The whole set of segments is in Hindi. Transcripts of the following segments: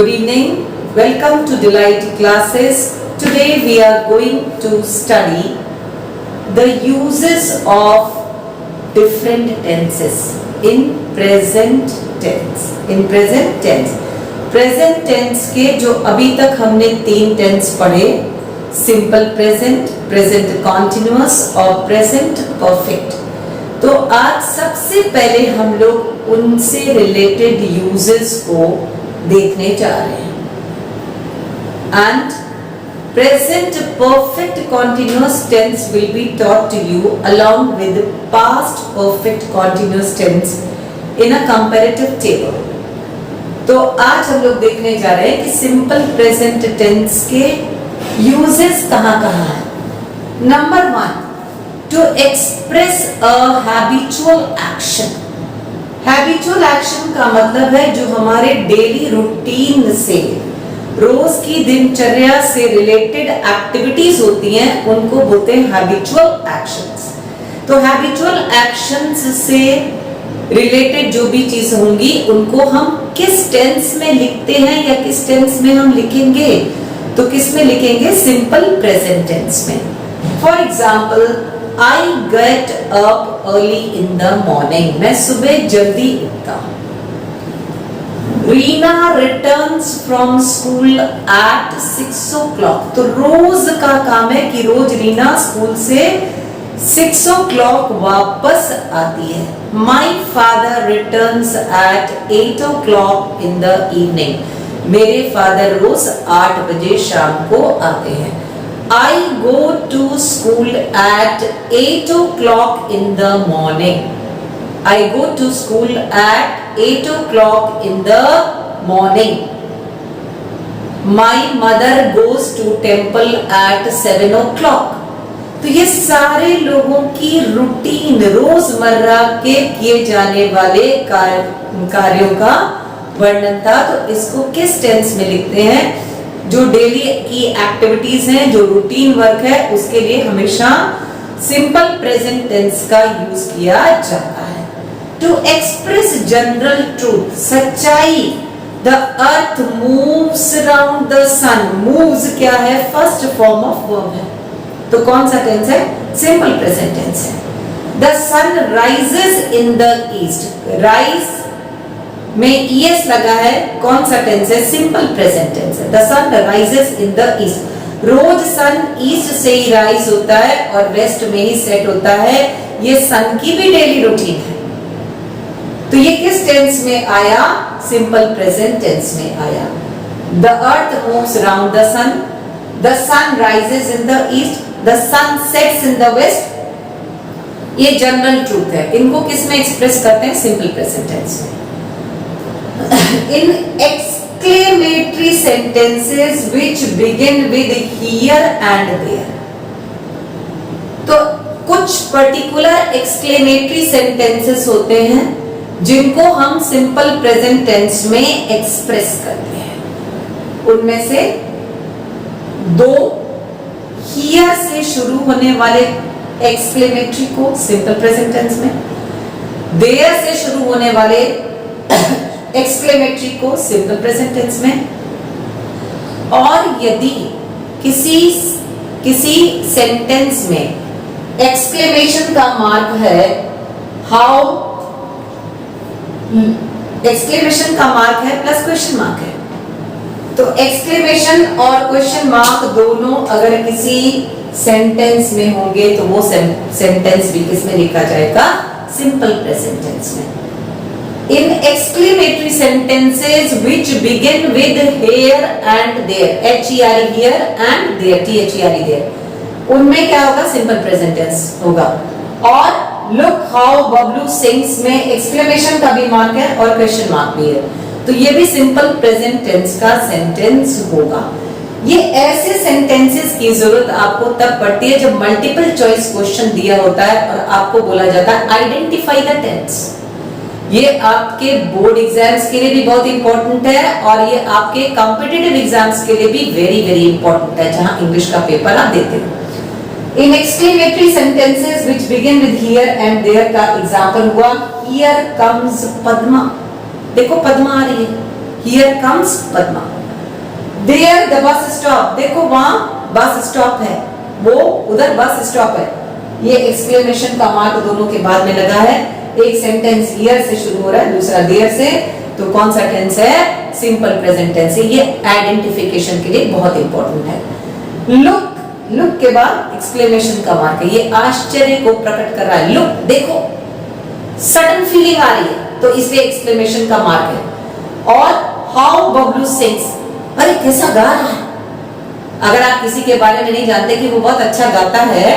Good evening. Welcome to Delight Classes. Today we are going to study the uses of different tenses in present tense. In present tense. Present tense के जो अभी तक हमने 3 टेंस पढ़े, सिंपल प्रेजेंट, प्रेजेंट कॉन्टिन्यूअस और प्रेजेंट परफेक्ट। तो आज सबसे पहले हम लोग उनसे रिलेटेड यूजेस को देखने जा रहे हैं। And present perfect continuous tense will be taught to you along with past perfect continuous tense in a comparative table. तो आज हम लोग देखने जा रहे हैं कि सिंपल प्रेजेंट टेंस के यूजेस कहाँ-कहाँ हैं। Number 1, to express a habitual action. Habitual action का मतलब है जो हमारे डेली रूटीन से, रोज की दिनचर्या से रिलेटेड एक्टिविटीज होती हैं, उनको बोलते हैं habitual actions। तो habitual actions से रिलेटेड जो भी चीज होंगी उनको हम किस टेंस में लिखते हैं या किस टेंस में हम लिखेंगे, तो किस में लिखेंगे? सिंपल प्रेजेंट टेंस में। For example, I get up early in the morning. मैं सुबह जल्दी उठता हूँ। Reena returns from school at 6 o'clock. तो रोज का काम है कि रोज रीना स्कूल से 6 o'clock वापस आती है। My father returns at 8 o'clock in the evening. मेरे फादर रोज 8 बजे शाम को आते हैं। I go to school at 8 o'clock in the morning. I go to school at 8 o'clock in the morning. My mother goes to temple at 7 o'clock. तो ये सारे लोगों की रूटीन, रोजमर्रा के किए जाने वाले कार्यों का वर्णन था। तो इसको किस टेंस में लिखते हैं? जो डेली की एक्टिविटीज हैं, जो रूटीन वर्क है, उसके लिए हमेशा सिंपल प्रेजेंट टेंस का यूज किया जाता है। टू एक्सप्रेस जनरल ट्रूथ, सच्चाई। The earth moves around the sun. Moves क्या है? फर्स्ट फॉर्म ऑफ वर्ब है। तो कौन सा टेंस है? सिंपल प्रेजेंट टेंस है। The sun rises in the east. Rise में ईएस लगा है, कौन सा टेंस है? सिंपल प्रेजेंट टेंस है। The sun rises in the east. रोज सन ईस्ट से ही राइज होता है और वेस्ट में ही सेट होता है। ये सन की भी डेली रूटीन है। तो ये किस टेंस में आया? सिंपल प्रेजेंट टेंस में आया। The earth moves around the sun. The sun rises in the east. The sun sets in the west. ये जनरल ट्रूथ है। इनको किस में एक्सप्रेस करते हैं? सिंपल प्रेजेंट टेंस में। In exclamatory sentences which begin with here and there. तो कुछ पर्टिकुलर एक्सक्लेमेटरी सेंटेंसेस होते हैं जिनको हम सिंपल प्रेजेंट टेंस में एक्सप्रेस करते हैं। उनमें से 2 here से शुरू होने वाले एक्सक्लेमेटरी को सिंपल प्रेजेंट टेंस में, there से शुरू होने वाले एक्सक्लेमेटरी को सिंपल प्रेजेंट टेंस में। और यदि किसी सेंटेंस में एक्सक्लेमेशन का मार्क है, हाउ, एक्सक्लेमेशन का मार्क है प्लस क्वेश्चन मार्क है, तो एक्सक्लेमेशन और क्वेश्चन मार्क दोनों अगर किसी सेंटेंस में होंगे तो वो सेंटेंस भी किस में लिखा जाएगा? सिंपल प्रेजेंट टेंस में। In exclamatory sentences which begin with here and there, H-E-R-E here and there, T-H-E-R-E there, उनमें क्या होगा? सिंपल प्रेजेंट टेंस होगा। और look how Bablu sings में एक्सक्लेमेशन का भी मार्क है और क्वेश्चन मार्क भी है, तो ये भी सिंपल प्रेजेंट टेंस का सेंटेंस होगा। ये ऐसे सेंटेंसेस की जरूरत आपको तब पड़ती है जब मल्टीपल चॉइस क्वेश्चन दिया होता है और आपको बोला जाता है आइडेंटिफाई द टेंस। ये आपके बोर्ड एग्जाम्स के लिए भी बहुत इंपॉर्टेंट है और ये आपके कॉम्पिटिटिव एग्जाम्स के लिए भी वेरी वेरी इंपॉर्टेंट है, जहां इंग्लिश का पेपर आप देते हो। In exclamatory sentences which begin with here and there का एग्जांपल हुआ हियर कम्स पद्मा। देखो पद्मा आ रही है, here comes Padma, there the bus stop, देखो वहां बस स्टॉप है, वो उधर बस स्टॉप है। ये एक्सक्लेमेशन का मार्क दोनों के बाद में लगा है। एक सेंटेंस हियर से शुरू हो रहा है, दूसरा देयर से, तो कौन सा टेंस है? सिंपल प्रेजेंट टेंस है। ये आइडेंटिफिकेशन के लिए बहुत इंपॉर्टेंट है। लुक, लुक के बाद एक्सक्लेमेशन का मार्क है, ये आश्चर्य को प्रकट कर रहा है। लुक, देखो, सडन फीलिंग आ रही है, तो इसलिए एक्सक्लेमेशन का मार्क है। और हाउ बबलू सिंग्स, अरे कैसा गा रहा है। अगर आप किसी के बारे में नहीं जानते कि वो बहुत अच्छा गाता है,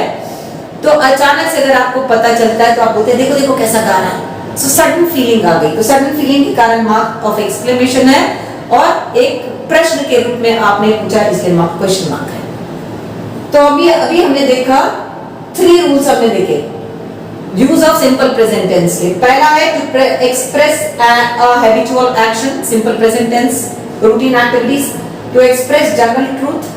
तो अचानक से अगर आपको पता चलता है तो आप बोलते हैं देखो देखो कैसा गा रहा है। सो सडन फीलिंग आ गई, तो सडन फीलिंग के कारण मार्क ऑफ एक्सक्लेमेशन है, और एक प्रश्न के रूप में आपने पूछा, इसलिए मार्क क्वेश्चन मार्क है। तो अभी हमने देखा 3 रूल्स हमने देखे use of simple present tense के। पहला है to express a habitual action, simple present tense, routine activities, to express general truth,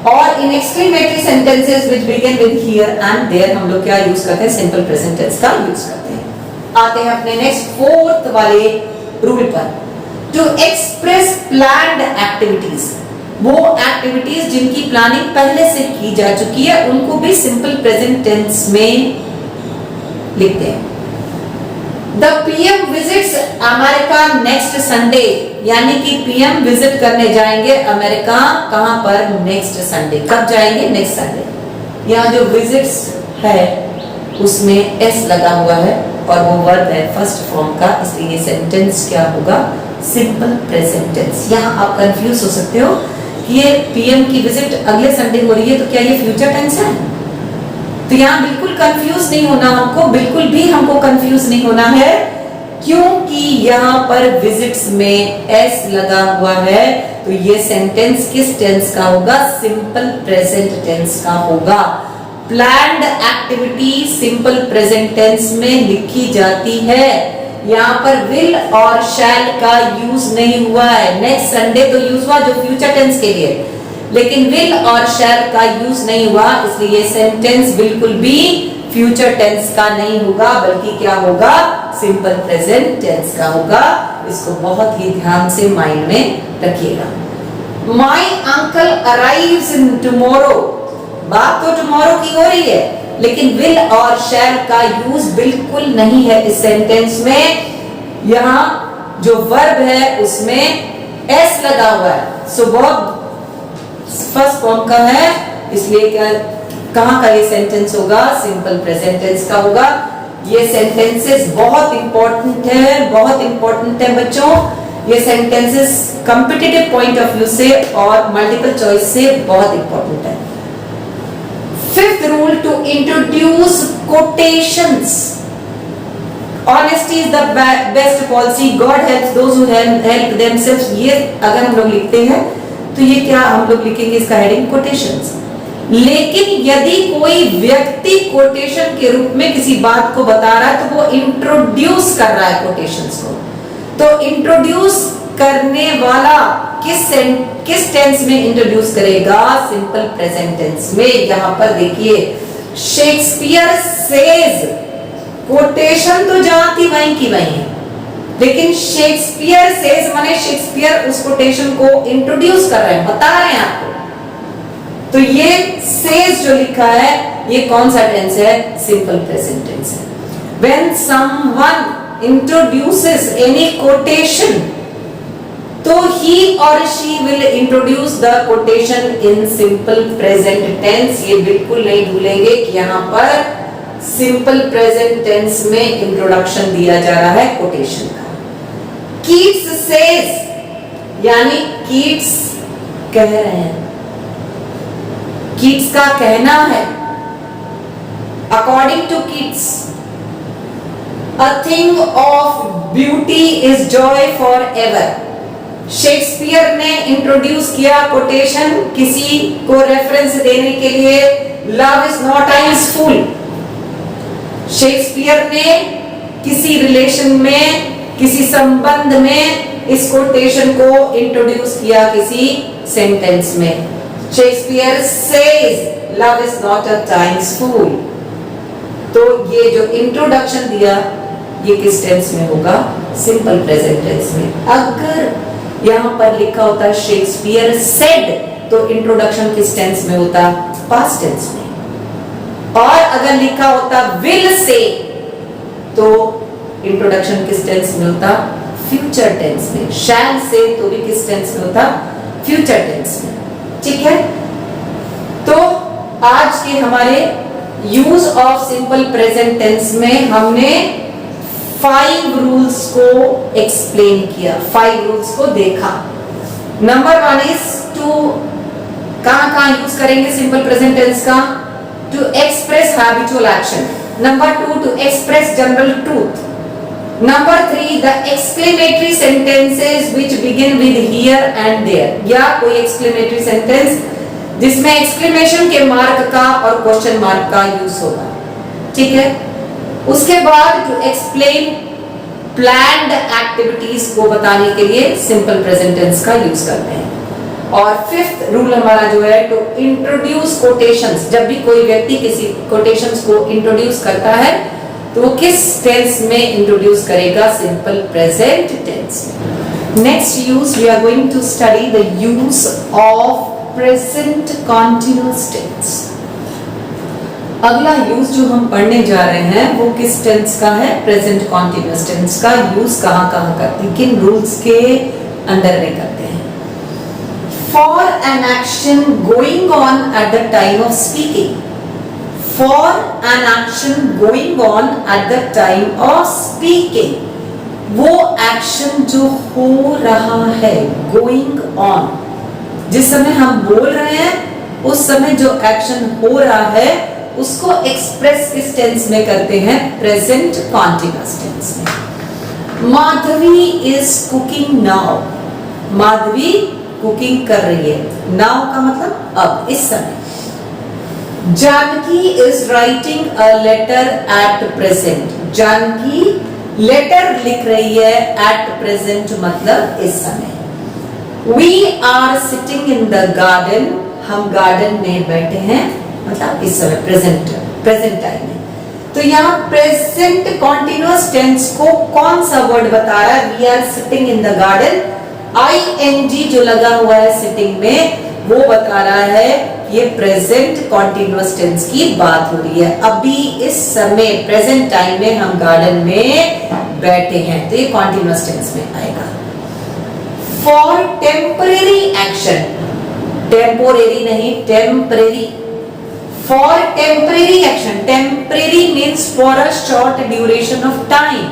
और in exclamatory sentences which begin with here and there हम लोग क्या यूज करते हैं? सिंपल प्रेजेंट टेंस का यूज करते हैं। आते हैं अपने नेक्स्ट 4th वाले रूल पर, टू एक्सप्रेस प्लान्ड एक्टिविटीज, वो एक्टिविटीज जिनकी प्लानिंग पहले से की जा चुकी है उनको भी सिंपल प्रेजेंट टेंस में लिखते हैं। The PM visits America next Sunday, यानी कि पीएम विजिट करने जाएंगे अमेरिका, कहां पर? Next Sunday. कब जाएंगे? Next Sunday. यहाँ जो विजिट्स है उसमें एस लगा हुआ है और वो वर्ब है फर्स्ट फॉर्म का, इसलिए ये सेंटेंस क्या होगा? Simple present tense. यहाँ आप कंफ्यूज हो सकते हो कि ये पीएम की विजिट अगले संडे हो रही है, तो क्या ये फ्यूचर टेंस है? तो यहाँ बिल्कुल कंफ्यूज नहीं होना हमको, बिल्कुल भी हमको कंफ्यूज नहीं होना है, क्योंकि यहाँ पर विजिट्स में एस लगा हुआ है, तो ये सेंटेंस किस टेंस का होगा? सिंपल प्रेजेंट टेंस का होगा। Planned activity simple present tense में लिखी जाती है। यहाँ पर विल और शैल का यूज नहीं हुआ है। नेक्स्ट संडे तो यूज हुआ जो फ्यूचर टेंस के लिए, लेकिन विल और शैल का यूज नहीं हुआ, इसलिए ये सेंटेंस बिल्कुल भी फ्यूचर टेंस का नहीं होगा, बल्कि क्या होगा? सिंपल प्रेजेंट टेंस का होगा। इसको बहुत ही ध्यान से माइंड में रखिएगा। My uncle arrives in tomorrow, बात तो टुमारो की हो रही है, लेकिन विल और शैल का यूज बिल्कुल नहीं है इस सेंटेंस में। यहाँ जो वर्ब है उसमें एस लगा हुआ है, सो वर्ब फर्स्ट फॉर्म का है, इसलिए क्या कहां का ये सेंटेंस होगा? सिंपल प्रेजेंट टेंस का होगा। ये सेंटेंसेस बहुत इंपॉर्टेंट है, बहुत इंपॉर्टेंट है बच्चों। ये sentences competitive point of view से और मल्टीपल चॉइस से बहुत इंपॉर्टेंट है। 5th rule, to introduce quotations. Honesty is the best policy, God helps those who help themselves. ये अगर हम लोग लिखते हैं तो ये क्या हम लोग लिखेंगे? इसका हेडिंग कोटेशंस। लेकिन यदि कोई व्यक्ति कोटेशन के रूप में किसी बात को बता रहा है तो वो इंट्रोड्यूस कर रहा है कोटेशंस को। तो इंट्रोड्यूस करने वाला किस टेंस में इंट्रोड्यूस करेगा? सिंपल प्रेजेंट टेंस में। यहां पर देखिए, शेक्सपियर सेज, कोटेशन तो जहां थी वहीं की वहीं है, लेकिन शेक्सपियर सेज माने शेक्सपियर उस कोटेशन को इंट्रोड्यूस कर रहे हैं, बता रहे हैं आपको। तो ये सेज जो लिखा है ये कौन सा टेंस है? सिंपल प्रेजेंट टेंस है। When someone introduces any quotation, तो he or she will introduce the quotation in simple present tense। ये बिल्कुल नहीं भूलेंगे कि यहाँ पर सिंपल प्रेजेंट टेंस में इंट्रोडक्शन दिया जा रहा है कोटेशन का। Keats says, यानी कीट्स कह रहे हैं, कीट्स का कहना है। According to Keats, a thing of beauty is joy forever। Shakespeare ने इंट्रोड्यूस किया कोटेशन किसी को रेफरेंस देने के लिए, love is not time's fool. Shakespeare ने किसी रिलेशन में, किसी संबंध में इस कोटेशन को इंट्रोड्यूस किया किसी सेंटेंस में। Shakespeare says love is not a times fool. तो ये जो इंट्रोडक्शन दिया ये किस टेंस में होगा? सिंपल प्रेजेंट टेंस में। अगर यहाँ पर लिखा होता है शेक्सपियर सेड, तो इंट्रोडक्शन किस टेंस में होता? पास्ट टेंस में। और अगर लिखा होता विल से, तो इंट्रोडक्शन किस टेंस में होता? फ्यूचर टेंस में। शैल से तो भी किस टेंस में होता? फ्यूचर टेंस में। ठीक है, तो आज के हमारे use of simple present tense में हमने 5 रूल्स को एक्सप्लेन किया, 5 रूल्स को देखा। नंबर 1 इज टू, कहां यूज करेंगे सिंपल प्रेजेंट टेंस का? To express habitual action. Number 2 to express general truth. Number 3 the exclamatory sentences which begin with here and there, या कोई एक्सक्लेमेटरी सेंटेंस जिसमें एक्सक्लेमेशन के मार्क का और क्वेश्चन मार्क का यूज होगा। ठीक है, उसके बाद टू एक्सप्लेन प्लान्ड एक्टिविटीज को बताने के लिए सिंपल प्रेजेंट टेंस का यूज करते हैं। और 5th रूल हमारा जो है टू इंट्रोड्यूस कोटेशंस। जब भी कोई व्यक्ति किसी कोटेशंस को इंट्रोड्यूस करता है तो वो किस टेंस में इंट्रोड्यूस करेगा? सिंपल प्रेजेंट टेंस में। Next use we are going to study the use of present continuous tense. अगला यूज जो हम पढ़ने जा रहे हैं वो किस टेंस का है? प्रेजेंट कॉन्टिन्यूअस टेंस का यूज कहां करते हैं, किन रूल्स के अंडर में करते हैं? For an action going on at the time of speaking. For an action going on at the time of speaking, वो एक्शन जो हो रहा है, गोइंग ऑन, जिस समय हम बोल रहे हैं उस समय जो एक्शन हो रहा है उसको एक्सप्रेस किस टेंस में करते हैं? प्रेजेंट कॉन्टिन्यूअस टेंस में। Madhavi is cooking now. Madhavi cooking कर रही है। नाउ का मतलब अब, इस समय। Janaki is writing a letter at present. Janaki letter लिख रही है एट प्रेजेंट मतलब इस समय। We are sitting in the garden, हम गार्डन में बैठे हैं मतलब इस समय, प्रेजेंट टाइम में। तो यहाँ प्रेजेंट कॉन्टिन्यूअस टेंस को कौन सा वर्ड बता रहा है? We are sitting in the garden, ing जो लगा हुआ है सिटिंग में, वो बता रहा है ये प्रेजेंट कॉन्टिन्यूअस टेंस की बात हो रही है। अभी इस समय प्रेजेंट टाइम में हम गार्डन में बैठे हैं, तो ये कॉन्टिन्यूअस टेंस में आएगा। फॉर टेम्परेरी एक्शन, टेम्पोरेरी नहीं, temporary. For temporary action, temporary means for a short duration of time,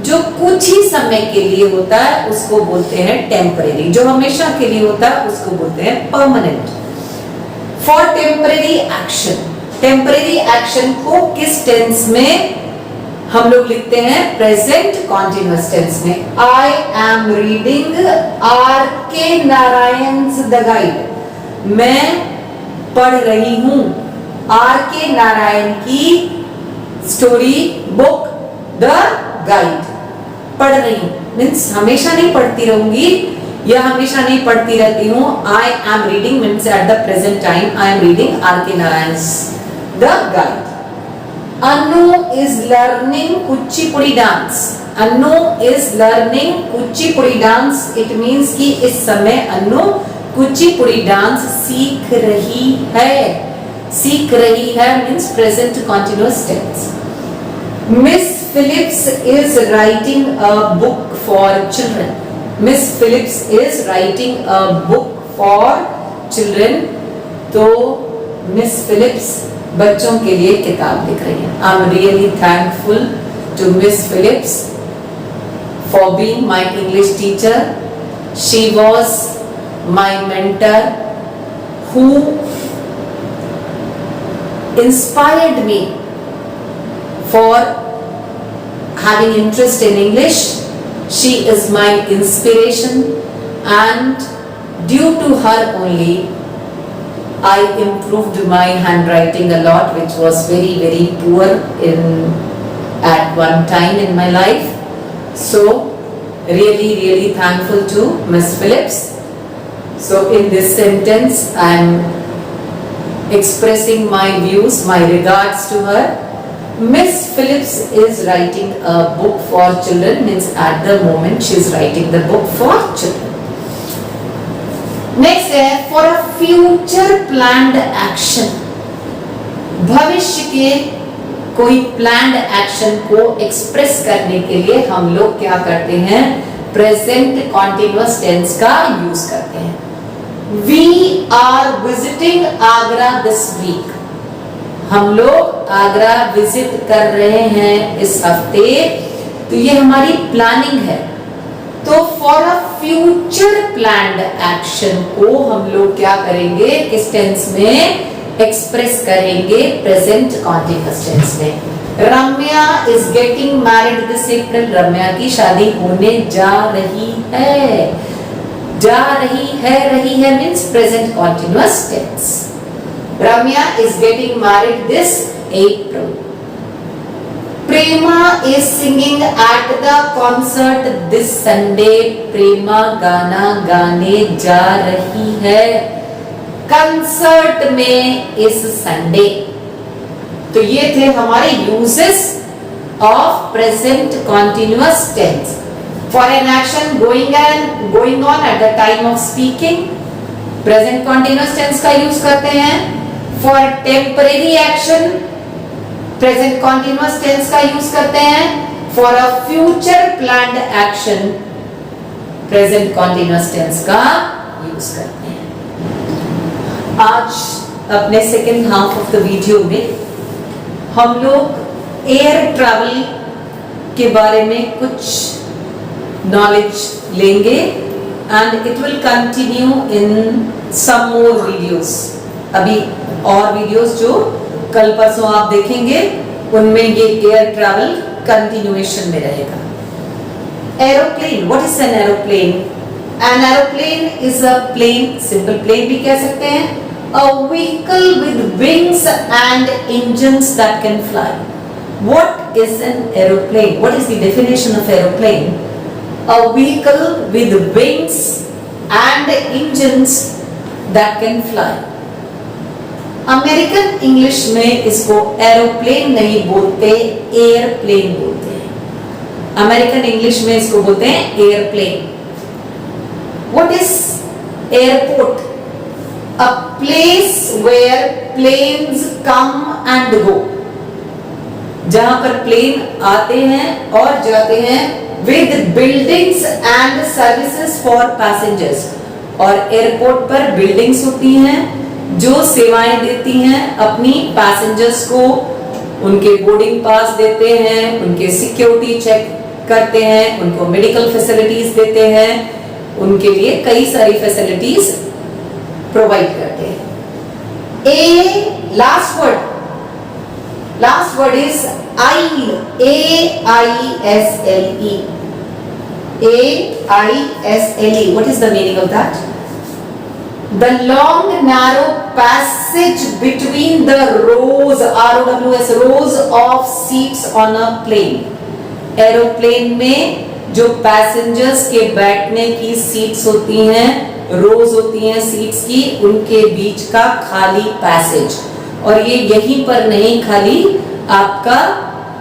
जो कुछ ही समय के लिए होता है उसको बोलते हैं टेम्परेरी। जो हमेशा के लिए होता है उसको बोलते हैं permanent. For temporary action, temporary action को किस टेंस में हम लोग लिखते हैं? प्रेजेंट कॉन्टिन्यूअस टेंस में। I am reading R.K. Narayan's the guide. मैं पढ़ रही हूं R.K. नारायण की स्टोरी बुक द गाइड। पढ़ रही हूं मीन्स हमेशा नहीं पढ़ती रहूंगी या हमेशा नहीं पढ़ती रहती हूं। I am reading means at the present time I am reading R.K. Narayan's the guide. Anu is learning Kuchipudi dance. Anu is learning Kuchipudi dance. It means कि इस समय अनु कुचिपुड़ी डांस सीख रही है। सीख रही है means present continuous tense. Miss Phillips is writing a book for children. Miss Phillips is writing a book for children. तो Miss Phillips बच्चों के लिए किताब लिख रही है। I am really thankful to Miss Phillips for being my English teacher. She was my mentor who inspired me for having interest in English. She is my inspiration and due to her only I improved my handwriting a lot, which was very poor at one time in my life. So really thankful to Miss Phillips. So in this sentence I am expressing my views, my regards to her. Miss Phillips is writing a book for children means at the moment she is writing the book for children. Next है for a future planned action, भविष्य के कोई प्लान्ड एक्शन को एक्सप्रेस करने के लिए हम लोग क्या करते हैं, प्रेजेंट कॉन्टिन्यूअस टेंस का यूज करते हैं। We are visiting Agra this week, हम लोग आगरा विजिट कर रहे हैं इस हफ्ते, तो ये हमारी प्लानिंग है। तो for a future planned action को हम लोग क्या करेंगे, किस टेंस में एक्सप्रेस करेंगे, प्रेजेंट कॉन्टिन्यूअस टेंस में। Ramya is getting married this April, Ramya की शादी होने जा रही है, जा रही है means present continuous tense. Ramya is getting married this April. Prema is singing at the concert this Sunday, Prema गाना गाने जा रही है कंसर्ट में इस संडे। तो ये थे हमारे uses of present continuous tense. For an action going on at the time of speaking, present continuous tense का यूज करते हैं। For temporary action, present continuous tense का यूज करते हैं। For a future planned action, present continuous tense का यूज करते हैं। आज अपने second half of the video में हम लोग एयर ट्रैवल के बारे में कुछ नॉलेज लेंगे and it will continue in some more videos. अभी और वीडियोस जो कल परसों आप देखेंगे उनमें ये एयर ट्रैवल कंटिन्यूएशन में रहेगा। Aeroplane, what is an aeroplane? An aeroplane is a plane, simple plane भी कह सकते हैं, a vehicle with wings and engines that can fly. What is an aeroplane? What is the definition of aeroplane? A vehicle with wings and engines that can fly. American English में इसको एरोप्लेन नहीं बोलते, एयरप्लेन बोलते हैं। अमेरिकन इंग्लिश में इसको बोलते हैं airplane. What is airport? A place where planes come and go, जहां पर प्लेन आते हैं और जाते हैं, with buildings and services for passengers, और एयरपोर्ट पर बिल्डिंग्स होती हैं जो सेवाएं देती हैं अपनी पैसेंजर्स को, उनके बोर्डिंग पास देते हैं, उनके सिक्योरिटी चेक करते हैं, उनको मेडिकल फैसिलिटीज देते हैं, उनके लिए कई सारी फैसिलिटीज प्रोवाइड करते हैं। A last word is aisle, AISLE, AISLE. What is the meaning of that? The long narrow passage between the rows, ROWS, rows of seats on a plane. Aeroplane में जो पैसेंजर्स के बैठने की सीट्स होती हैं, रोज होती हैं सीट्स की, उनके बीच का खाली पैसेज। और ये यहीं पर नहीं खाली, आपका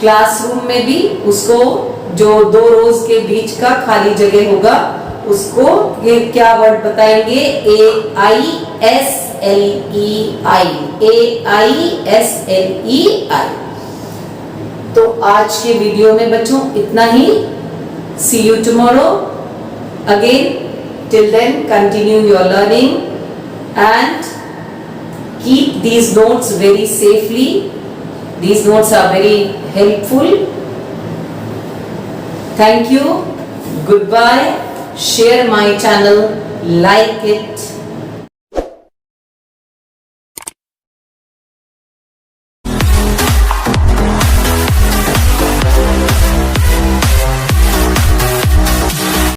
क्लासरूम में भी उसको जो दो रोज के बीच का खाली जगह होगा उसको ये क्या वर्ड बताएंगे, AISLEI। तो आज के वीडियो में बच्चों इतना ही। See you tomorrow again. Till then, continue your learning and keep these notes very safely. These notes are very helpful. Thank you. Goodbye. Share my channel, like it.